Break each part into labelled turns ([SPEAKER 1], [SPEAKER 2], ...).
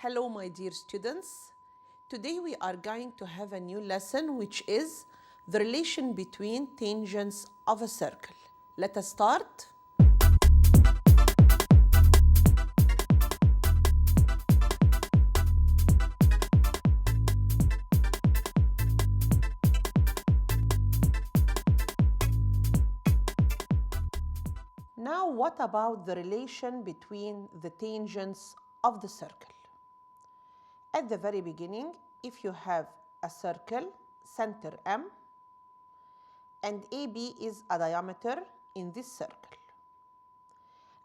[SPEAKER 1] Hello, my dear students. Today we are going to have a new lesson, which is the relation between tangents of a circle. Let us start. Now, what about the relation between the tangents of the circle? At the very beginning, if you have a circle, center M, and AB is a diameter in this circle.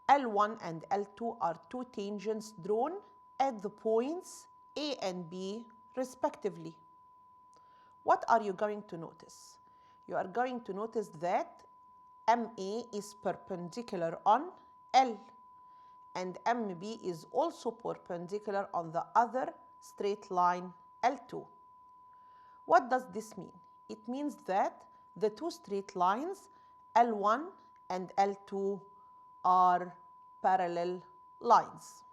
[SPEAKER 1] L1 and L2 are two tangents drawn at the points A and B respectively. What are you going to notice? You are going to notice that MA is perpendicular on L, and MB is also perpendicular on the other straight line L2. What does this mean? It means that the two straight lines L1 and L2 are parallel lines.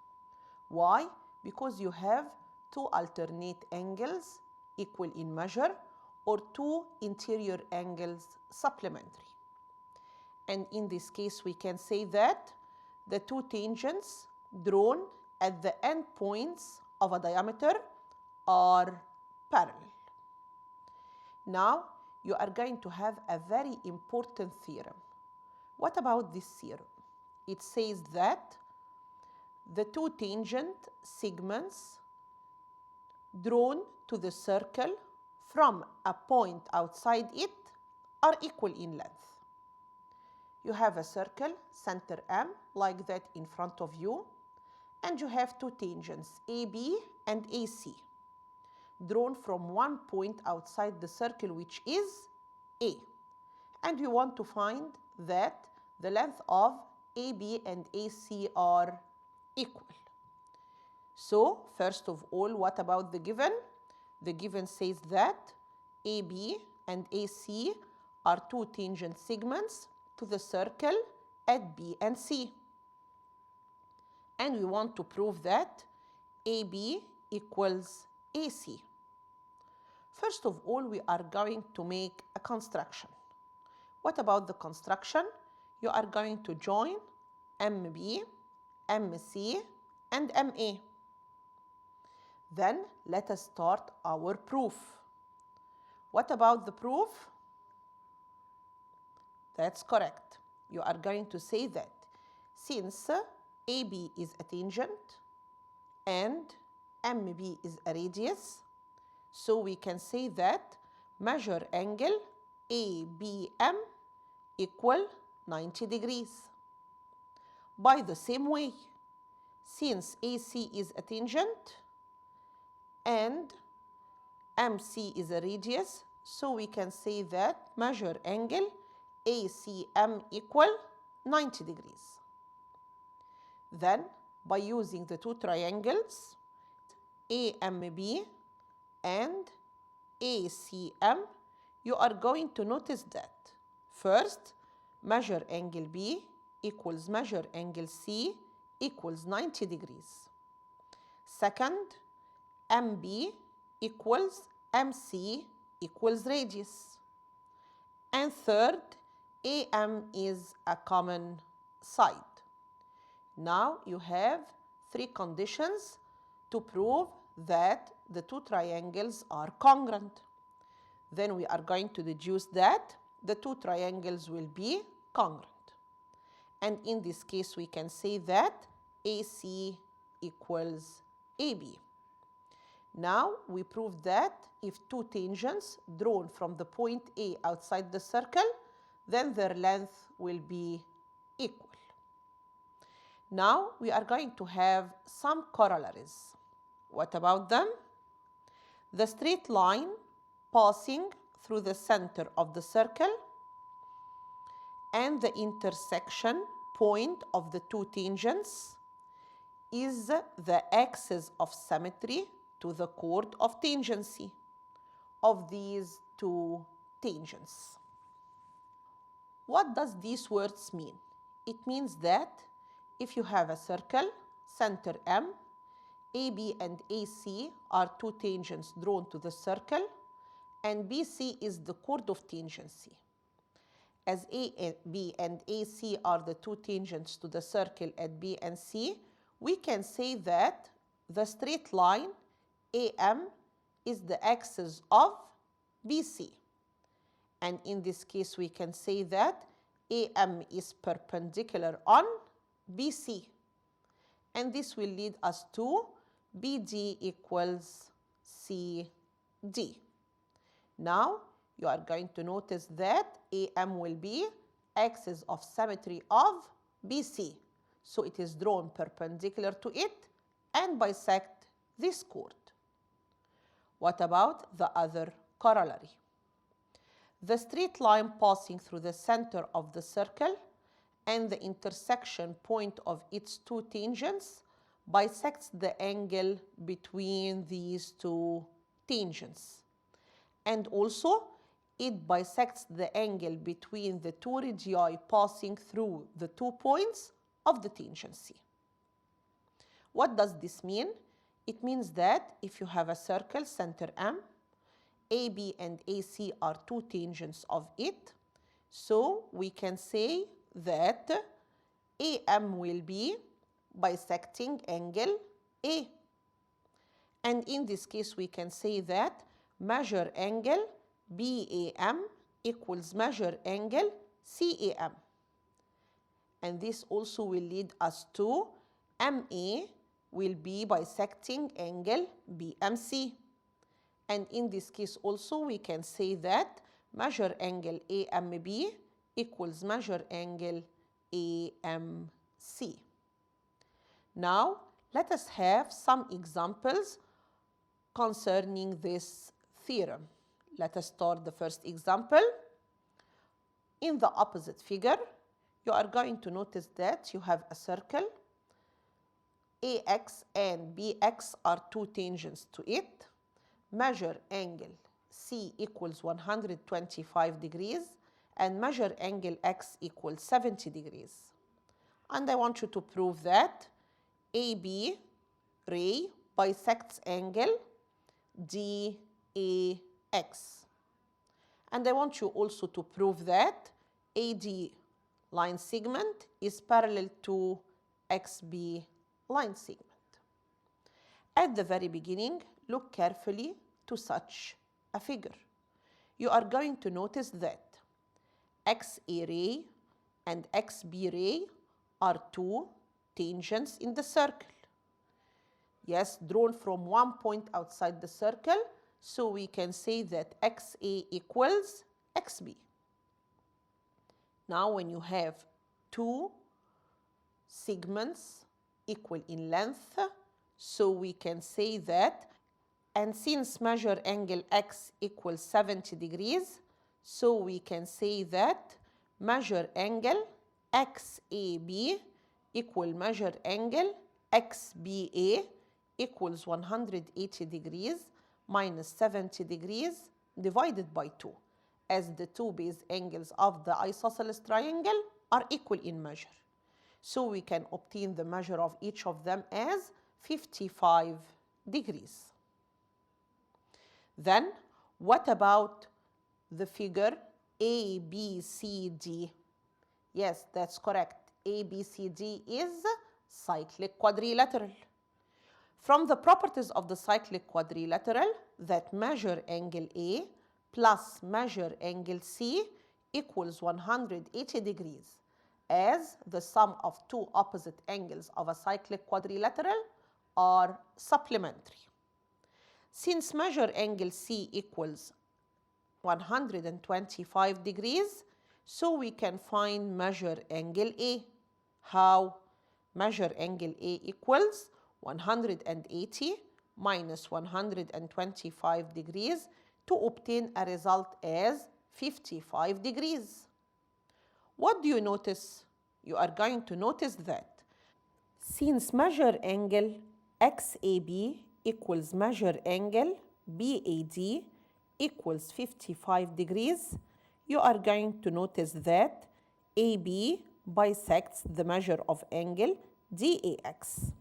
[SPEAKER 1] Why? Because you have two alternate angles equal in measure or two interior angles supplementary. And in this case, we can say that the two tangents drawn at the end points of a diameter are parallel. Now, you are going to have a very important theorem. What about this theorem? It says that the two tangent segments drawn to the circle from a point outside it are equal in length. You have a circle, center M, like that in front of you, and you have two tangents, AB and AC, drawn from one point outside the circle, which is A. And we want to find that the length of AB and AC are equal. So, first of all, what about the given? The given says that AB and AC are two tangent segments to the circle at B and C. And we want to prove that AB equals AC. First of all, we are going to make a construction. What about the construction? You are going to join MB, MC, and MA. Then let us start our proof. What about the proof? That's correct. You are going to say that since AB is a tangent and MB is a radius, so we can say that measure angle ABM equal 90 degrees. By the same way, since AC is a tangent and MC is a radius, so we can say that measure angle ACM equal 90 degrees. Then, by using the two triangles AMB and ACM, you are going to notice that first, measure angle B equals measure angle C equals 90 degrees. Second, MB equals MC equals radius. And third, AM is a common side. Now you have three conditions to prove that the two triangles are congruent. Then we are going to deduce that the two triangles will be congruent. And in this case, we can say that AC equals AB. Now we prove that if two tangents drawn from the point A outside the circle, then their length will be equal. Now we are going to have some corollaries. What about them? The straight line passing through the center of the circle and the intersection point of the two tangents is the axis of symmetry to the chord of tangency of these two tangents. What does these words mean? It means that if you have a circle, center M, AB and AC are two tangents drawn to the circle, and BC is the chord of tangency. As AB and AC are the two tangents to the circle at B and C, we can say that the straight line AM is the axis of BC. And in this case, we can say that AM is perpendicular on BC. And this will lead us to BD equals CD. Now, you are going to notice that AM will be axis of symmetry of BC. So it is drawn perpendicular to it and bisect this chord. What about the other corollary? The straight line passing through the center of the circle and the intersection point of its two tangents bisects the angle between these two tangents. And also, it bisects the angle between the two radii passing through the 2 points of the tangency. What does this mean? It means that if you have a circle center M, AB and AC are two tangents of it, so we can say that AM will be bisecting angle A. And in this case, we can say that measure angle BAM equals measure angle CAM. And this also will lead us to MA will be bisecting angle BMC. And in this case also we can say that measure angle AMB equals measure angle AMC. Now let us have some examples concerning this theorem. Let us start the first example. In the opposite figure, you are going to notice that you have a circle. AX and BX are two tangents to it. Measure angle C equals 125 degrees and measure angle X equals 70 degrees. And I want you to prove that AB ray bisects angle DAX. And I want you also to prove that AD line segment is parallel to XB line segment. At the very beginning, look carefully to such a figure. You are going to notice that XA ray and XB ray are two tangents in the circle. Yes, drawn from one point outside the circle, so we can say that XA equals XB. Now when you have two segments equal in length, so we can say that, and since measure angle X equals 70 degrees, so we can say that measure angle XAB equal measure angle XBA equals 180 degrees minus 70 degrees divided by 2, as the two base angles of the isosceles triangle are equal in measure. So we can obtain the measure of each of them as 55 degrees. Then, what about the figure ABCD? Yes, that's correct. ABCD is cyclic quadrilateral. From the properties of the cyclic quadrilateral, that measure angle A plus measure angle C equals 180 degrees, as the sum of two opposite angles of a cyclic quadrilateral are supplementary. Since measure angle C equals 125 degrees, so we can find measure angle A. How? Measure angle A equals 180 minus 125 degrees to obtain a result as 55 degrees. What do you notice? You are going to notice that since measure angle XAB equals measure angle BAD equals 55 degrees, you are going to notice that AB bisects the measure of angle DAX.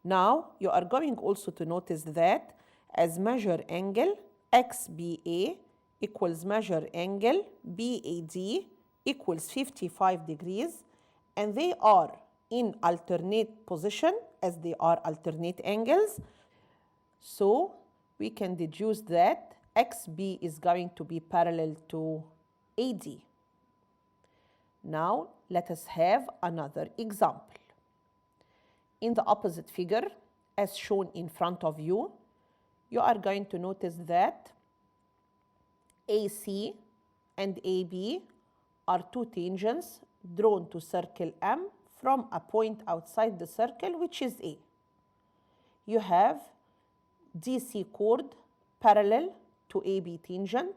[SPEAKER 1] Now, you are going also to notice that as measure angle XBA equals measure angle BAD equals 55 degrees, and they are in alternate position as they are alternate angles. So we can deduce that XB is going to be parallel to AD. Now let us have another example. In the opposite figure, as shown in front of you, you are going to notice that AC and AB are two tangents drawn to circle M from a point outside the circle, which is A. You have DC chord parallel to AB tangent,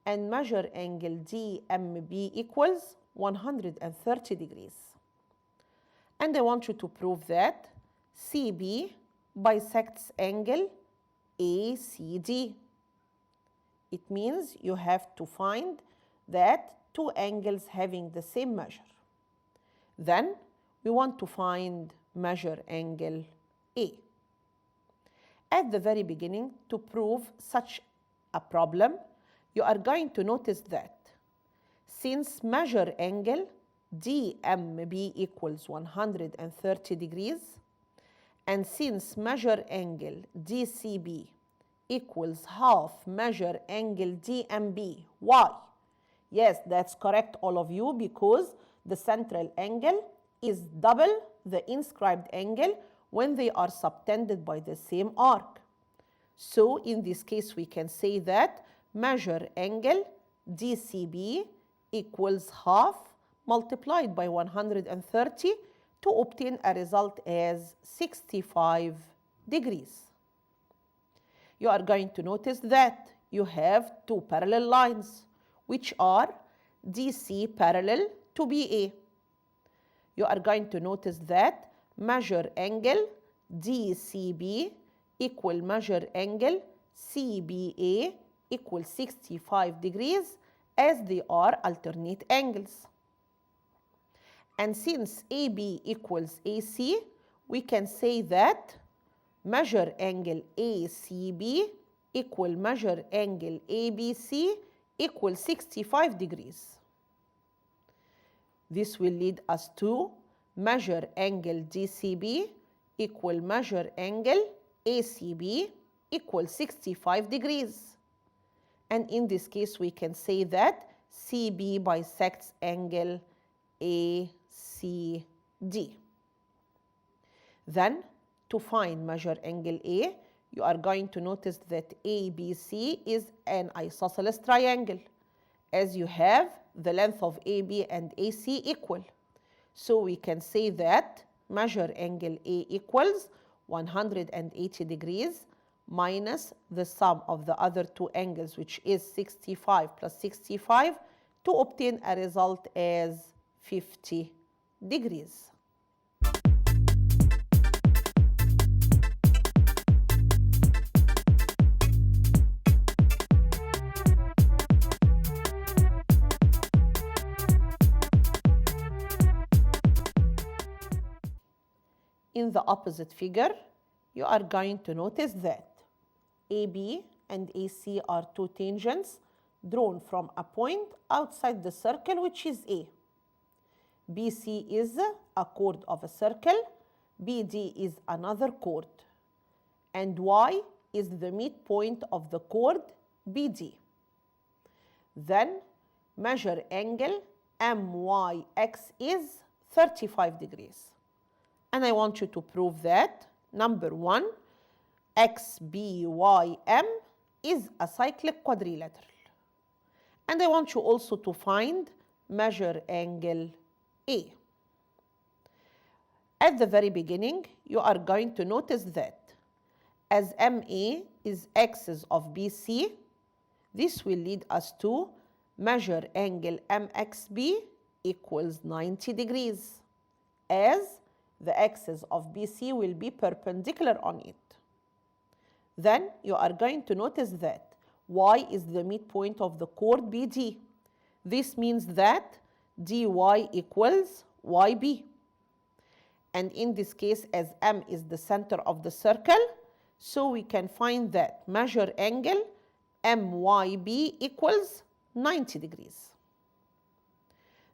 [SPEAKER 1] and measure angle DMB equals 130 degrees. And I want you to prove that CB bisects angle ACD. It means you have to find that two angles having the same measure. Then we want to find measure angle A. At the very beginning, to prove such a problem, you are going to notice that since measure angle DMB equals 130 degrees, and since measure angle DCB equals half measure angle DMB, why? Yes, that's correct, all of you, because the central angle is double the inscribed angle when they are subtended by the same arc. So in this case, we can say that measure angle DCB equals half multiplied by 130 to obtain a result as 65 degrees. You are going to notice that you have two parallel lines, which are DC parallel to BA. You are going to notice that measure angle DCB equal measure angle CBA equals 65 degrees as they are alternate angles. And since AB equals AC, we can say that measure angle ACB equal measure angle ABC equals 65 degrees. This will lead us to measure angle DCB equal measure angle ACB equals 65 degrees. And in this case, we can say that CB bisects angle ACD. Then, to find measure angle A, you are going to notice that ABC is an isosceles triangle, as you have the length of AB and AC equal. So we can say that measure angle A equals 180 degrees minus the sum of the other two angles, which is 65 plus 65, to obtain a result as 50 degrees. In the opposite figure, you are going to notice that AB and AC are two tangents drawn from a point outside the circle, which is A. BC is a chord of a circle, BD is another chord, and Y is the midpoint of the chord BD. Then measure angle MYX is 35 degrees. And I want you to prove that, number one, XBYM is a cyclic quadrilateral. And I want you also to find measure angle A. At the very beginning, you are going to notice that as MA is axis of BC, this will lead us to measure angle MXB equals 90 degrees, as the axis of BC will be perpendicular on it. Then you are going to notice that Y is the midpoint of the chord BD. This means that DY equals YB. And in this case, as M is the center of the circle, so we can find that measure angle MYB equals 90 degrees.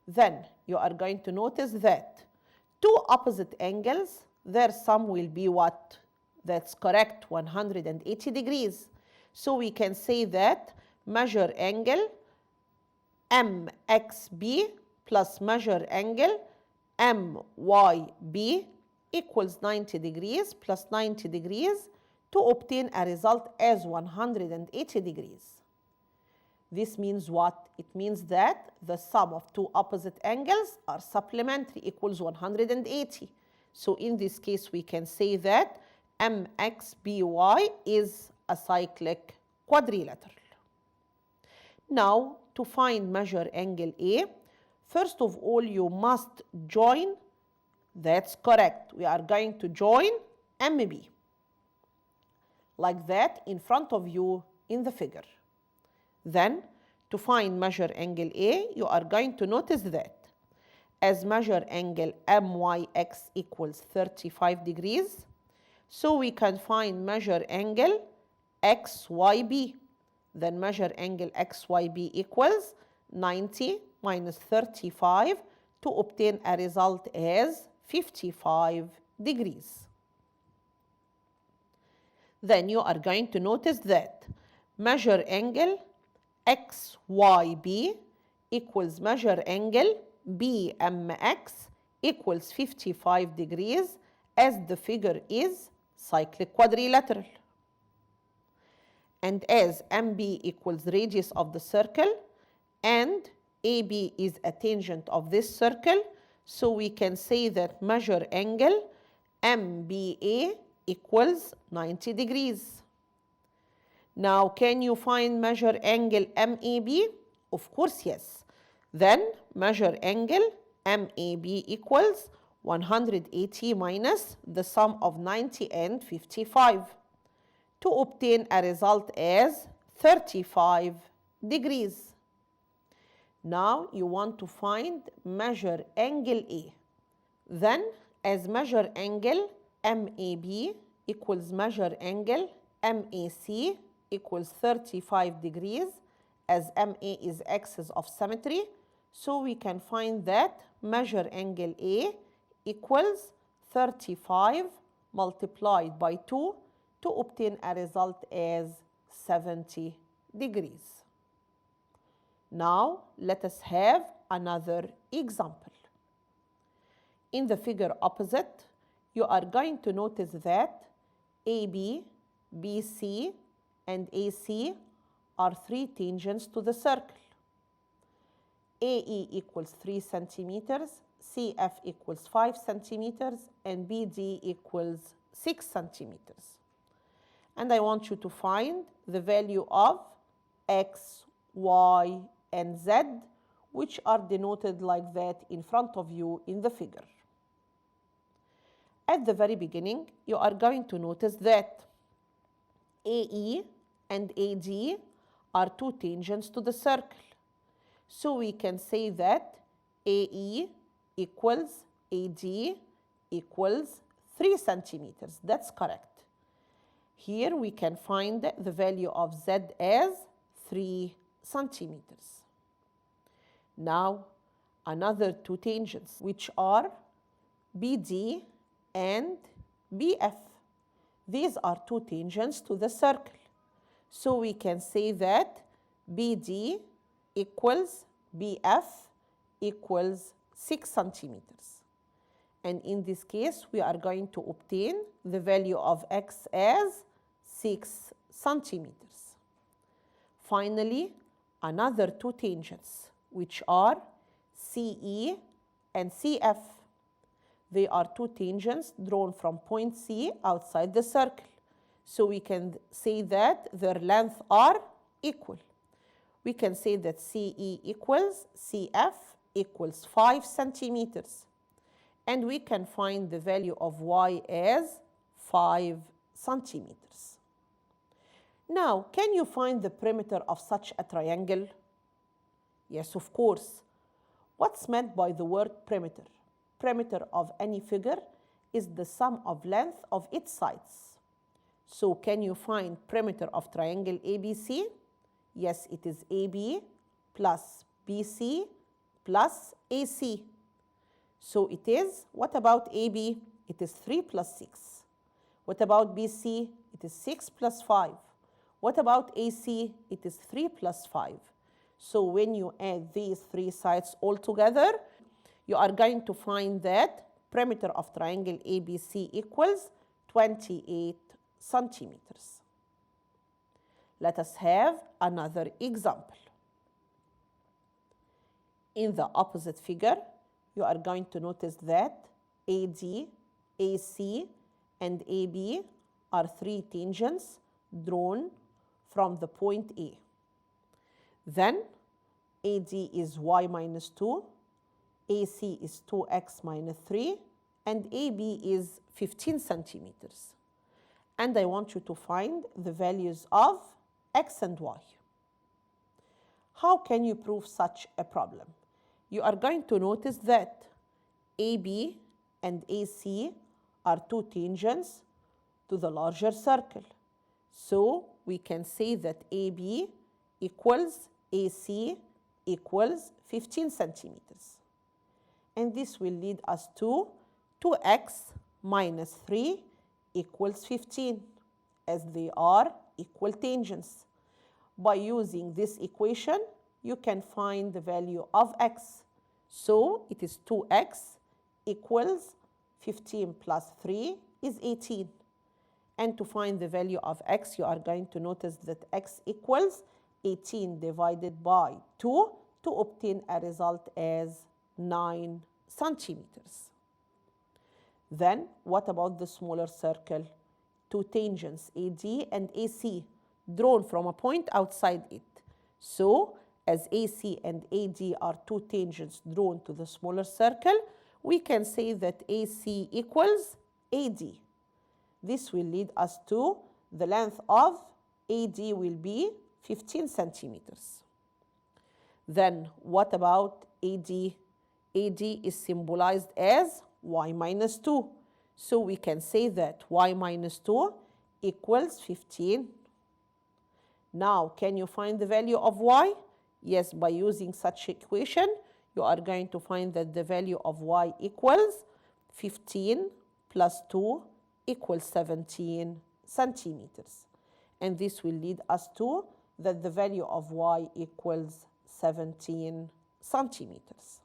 [SPEAKER 1] Then you are going to notice that two opposite angles, their sum will be what? That's correct, 180 degrees. So we can say that measure angle MXB plus measure angle MYB equals 90 degrees plus 90 degrees to obtain a result as 180 degrees. This means what? It means that the sum of two opposite angles are supplementary, equals 180. So in this case, we can say that MXBY is a cyclic quadrilateral. Now, to find measure angle A, first of all, you must join. That's correct. We are going to join MB. Like that in front of you in the figure. Then, to find measure angle A, you are going to notice that as measure angle MYX equals 35 degrees, so we can find measure angle XYB. Then measure angle XYB equals 90 minus 35 to obtain a result as 55 degrees. Then you are going to notice that measure angle XYB equals measure angle BMX equals 55 degrees as the figure is cyclic quadrilateral. And as MB equals radius of the circle and AB is a tangent of this circle, so we can say that measure angle MBA equals 90 degrees. Now, can you find measure angle MAB? Of course, yes. Then measure angle MAB equals 180 minus the sum of 90 and 55 to obtain a result as 35 degrees. Now you want to find measure angle A. Then as measure angle MAB equals measure angle MAC equals 35 degrees, as MA is axis of symmetry, so we can find that measure angle A equals 35 multiplied by 2 to obtain a result as 70 degrees. Now let us have another example. In the figure opposite, you are going to notice that AB, BC, and AC are three tangents to the circle. AE equals 3 centimeters, CF equals 5 centimeters, and BD equals 6 centimeters. And I want you to find the value of X, Y, and Z, which are denoted like that in front of you in the figure. At the very beginning, you are going to notice that AE and AD are two tangents to the circle. So we can say that AE equals AD equals 3 centimeters. That's correct. Here we can find the value of Z as 3 centimeters. Now, another two tangents, which are BD and BF. These are two tangents to the circle. So we can say that BD equals BF equals 6 centimeters. And in this case, we are going to obtain the value of X as 6 centimeters. Finally, another two tangents, which are CE and CF. They are two tangents drawn from point C outside the circle. So we can say that their lengths are equal. We can say that CE equals CF equals 5 centimeters. And we can find the value of Y as 5 centimeters. Now, can you find the perimeter of such a triangle? Yes, of course. What's meant by the word perimeter? Perimeter of any figure is the sum of length of its sides. So can you find perimeter of triangle ABC? Yes, it is AB plus BC plus AC. So it is, what about AB? It is 3 plus 6. What about BC? It is 6 plus 5. What about AC? It is 3 plus 5. So when you add these three sides all together, you are going to find that perimeter of triangle ABC equals 28 centimeters. Let us have another example. In the opposite figure, you are going to notice that AD, AC, and AB are three tangents drawn from the point A. Then AD is y minus 2, AC is 2x minus 3, and AB is 15 centimeters. And I want you to find the values of x and y. How can you prove such a problem? You are going to notice that AB and AC are two tangents to the larger circle. So we can say that AB equals AC equals 15 centimeters. And this will lead us to 2x minus 3 equals 15, as they are equal tangents. By using this equation, you can find the value of x. So it is 2x equals 15 plus 3 is 18. And to find the value of x, you are going to notice that x equals 18 divided by 2 to obtain a result as 9 centimeters. Then what about the smaller circle? Two tangents, AD and AC, drawn from a point outside it. So as AC and AD are two tangents drawn to the smaller circle, we can say that AC equals AD. This will lead us to the length of AD will be 15 centimeters. Then what about AD? AD is symbolized as y minus 2. So we can say that y minus 2 equals 15. Now, can you find the value of y? Yes, by using such equation, you are going to find that the value of y equals 15 plus 2 equals 17 centimeters. And this will lead us to that the value of y equals 17 centimeters.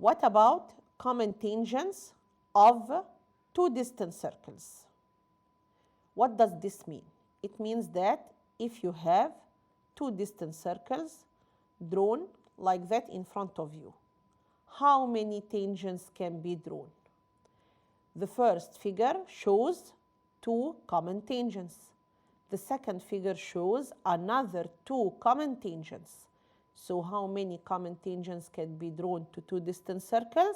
[SPEAKER 1] What about common tangents of two distant circles? What does this mean? It means that if you have two distant circles drawn like that in front of you, how many tangents can be drawn? The first figure shows two common tangents. The second figure shows another two common tangents. So how many common tangents can be drawn to two distant circles?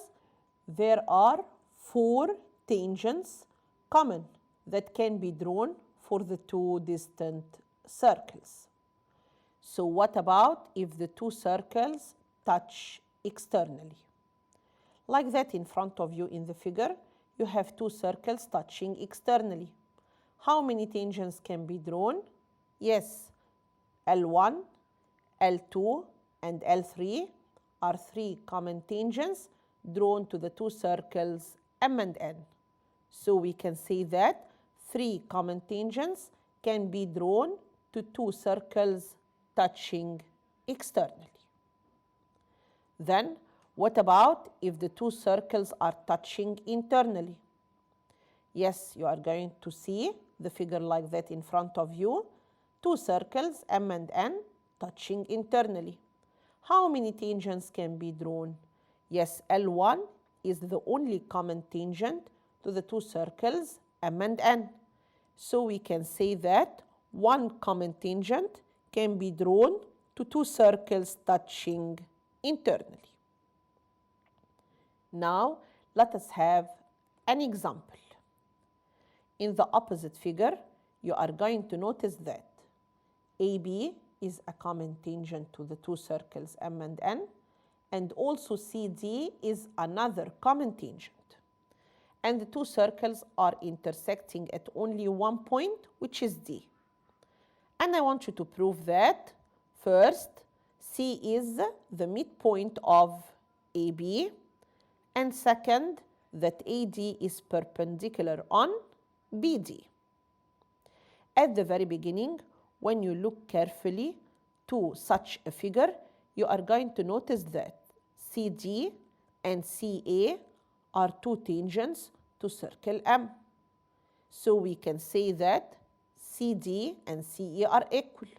[SPEAKER 1] There are 4 tangents common that can be drawn for the two distant circles. So what about if the two circles touch externally? Like that in front of you in the figure, you have two circles touching externally. How many tangents can be drawn? Yes, L1, L2, and L3 are 3 common tangents drawn to the two circles M and N. So we can say that 3 common tangents can be drawn to two circles touching externally. Then, what about if the two circles are touching internally? Yes, you are going to see the figure like that in front of you. Two circles, M and N, touching internally. How many tangents can be drawn? Yes, L1 is the only common tangent to the two circles, M and N. So we can say that one common tangent can be drawn to two circles touching internally. Now, let us have an example. In the opposite figure, you are going to notice that AB is a common tangent to the two circles M and N, and also CD is another common tangent. And the two circles are intersecting at only one point, which is D. And I want you to prove that, first, C is the midpoint of AB, and second, that AD is perpendicular on BD. At the very beginning, when you look carefully to such a figure, you are going to notice that CD and CA are two tangents to circle M. So we can say that CD and CA are equal.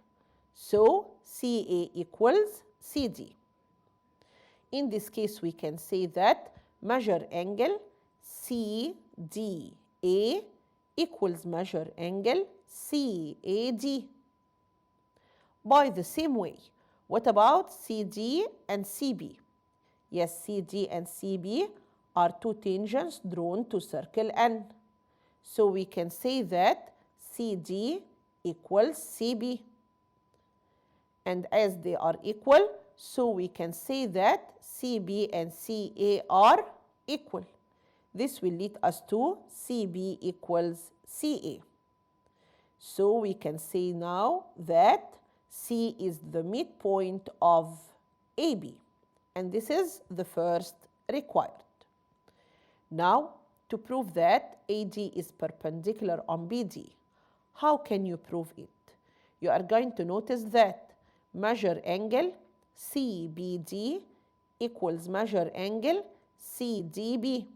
[SPEAKER 1] So CA equals CD. In this case, we can say that measure angle CDA equals measure angle CAD. By the same way, what about CD and CB? Yes, CD and CB are two tangents drawn to circle N. So we can say that CD equals CB. And as they are equal, so we can say that CB and CA are equal. This will lead us to CB equals CA. So we can say now that C is the midpoint of AB. And this is the first required. Now, to prove that AD is perpendicular on BD, how can you prove it? You are going to notice that measure angle CBD equals measure angle CDB.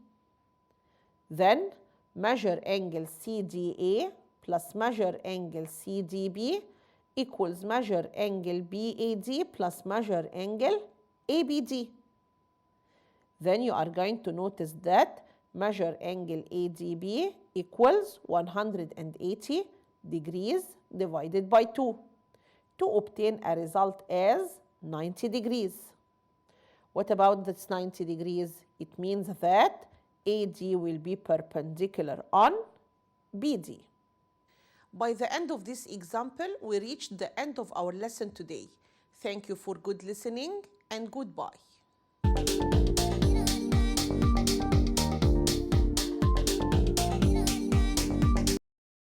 [SPEAKER 1] Then measure angle CDA plus measure angle CDB equals measure angle BAD plus measure angle ABD. Then you are going to notice that measure angle ADB equals 180 degrees divided by 2 to obtain a result as 90 degrees. What about this 90 degrees? It means that AD will be perpendicular on BD. By the end of this example, we reached the end of our lesson today. Thank you for good listening and goodbye.